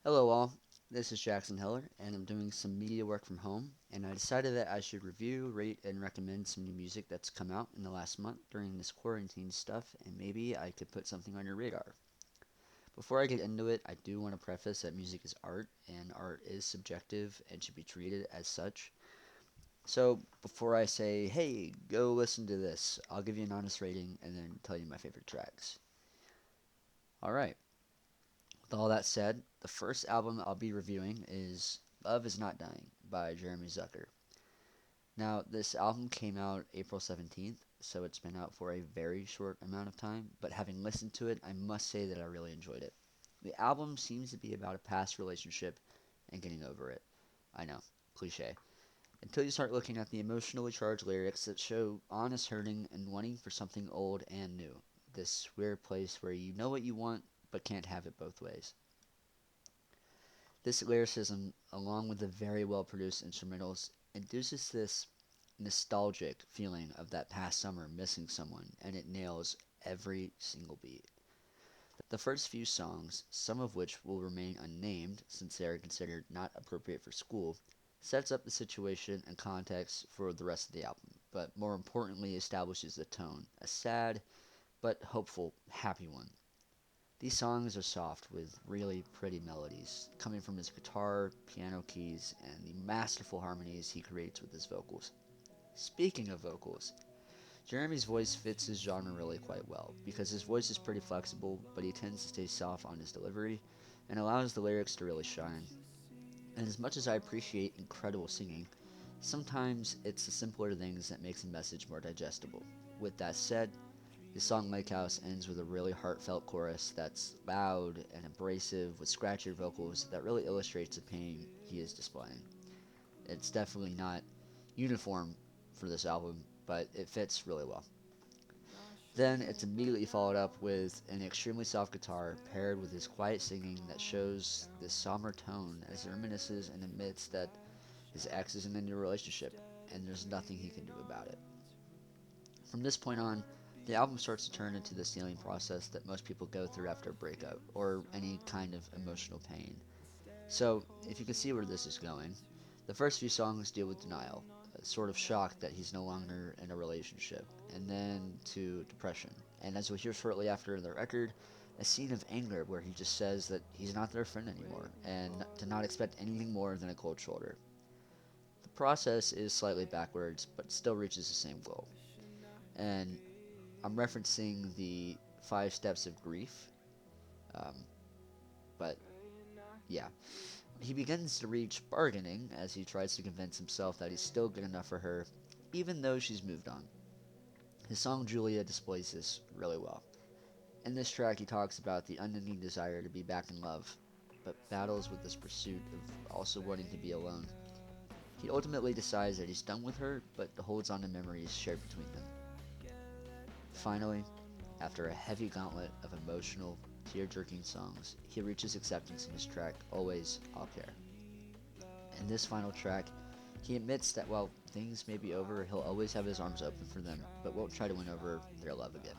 Hello, all. This is Jackson Heller, and I'm doing some media work from home. And I decided that I should review, rate, and recommend some new music that's come out in the last month during this quarantine stuff, and maybe I could put something on your radar. Before I get into it, I do want to preface that music is art, and art is subjective and should be treated as such. So, before I say, hey, go listen to this, I'll give you an honest rating and then tell you my favorite tracks. Alright, with all that said, the first album I'll be reviewing is Love Is Not Dying by Jeremy Zucker. Now, this album came out April 17th, so it's been out for a very short amount of time, but having listened to it, I must say that I really enjoyed it. The album seems to be about a past relationship and getting over it. I know, cliche. Until you start looking at the emotionally charged lyrics that show honest hurting and wanting for something old and new. This weird place where you know what you want, but can't have it both ways. This lyricism, along with the very well produced instrumentals, induces this nostalgic feeling of that past summer missing someone, and it nails every single beat. The first few songs, some of which will remain unnamed since they are considered not appropriate for school, sets up the situation and context for the rest of the album, but more importantly establishes the tone, a sad but hopeful, happy one. These songs are soft with really pretty melodies coming from his guitar, piano keys, and the masterful harmonies he creates with his vocals. Speaking of vocals, Jeremy's voice fits his genre really quite well because his voice is pretty flexible, but he tends to stay soft on his delivery and allows the lyrics to really shine. And as much as I appreciate incredible singing, sometimes it's the simpler things that makes a message more digestible. With that said, the song Lake House ends with a really heartfelt chorus that's loud and abrasive with scratchy vocals that really illustrates the pain he is displaying. It's definitely not uniform for this album, but it fits really well. Then it's immediately followed up with an extremely soft guitar paired with his quiet singing that shows this somber tone as he reminisces and admits that his ex is in a new relationship and there's nothing he can do about it. From this point on, the album starts to turn into the healing process that most people go through after a breakup or any kind of emotional pain. So, if you can see where this is going, the first few songs deal with denial, a sort of shock that he's no longer in a relationship, and then to depression. And as we'll hear shortly after the record, a scene of anger where he just says that he's not their friend anymore and to not expect anything more than a cold shoulder. The process is slightly backwards, but still reaches the same goal. And I'm referencing the 5 steps of grief, um, but yeah. He begins to reach bargaining as he tries to convince himself that he's still good enough for her, even though she's moved on. His song Julia displays this really well. In this track, he talks about the unending desire to be back in love, but battles with this pursuit of also wanting to be alone. He ultimately decides that he's done with her, but holds on to memories shared between them. Finally, after a heavy gauntlet of emotional, tear-jerking songs, he reaches acceptance in his track Always I'll Care. In this final track, he admits that while things may be over, he'll always have his arms open for them, but won't try to win over their love again.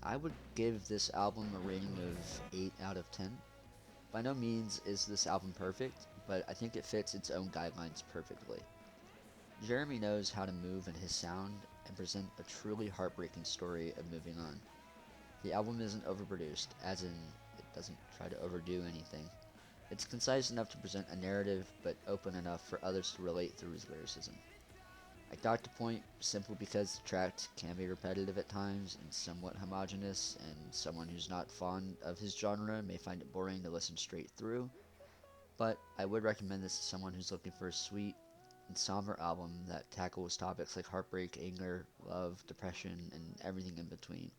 I would give this album a rating of 8 out of 10. By no means is this album perfect, but I think it fits its own guidelines perfectly. Jeremy knows how to move in his sound and present a truly heartbreaking story of moving on. The album isn't overproduced, as in, it doesn't try to overdo anything. It's concise enough to present a narrative, but open enough for others to relate through his lyricism. I dock the point simply because the track can be repetitive at times and somewhat homogeneous, and someone who's not fond of his genre may find it boring to listen straight through, but I would recommend this to someone who's looking for a sweet and somber album that tackles topics like heartbreak, anger, love, depression, and everything in between.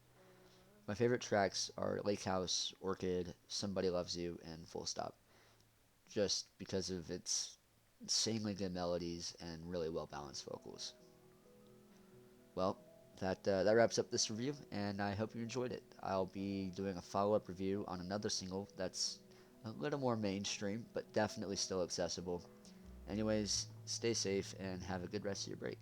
My favorite tracks are Lake House, Orchid, Somebody Loves You, and Full Stop, just because of its insanely good melodies and really well balanced vocals. Well, that wraps up this review, and I hope you enjoyed it. I'll be doing a follow up review on another single that's a little more mainstream, but definitely still accessible. Anyways, stay safe and have a good rest of your break.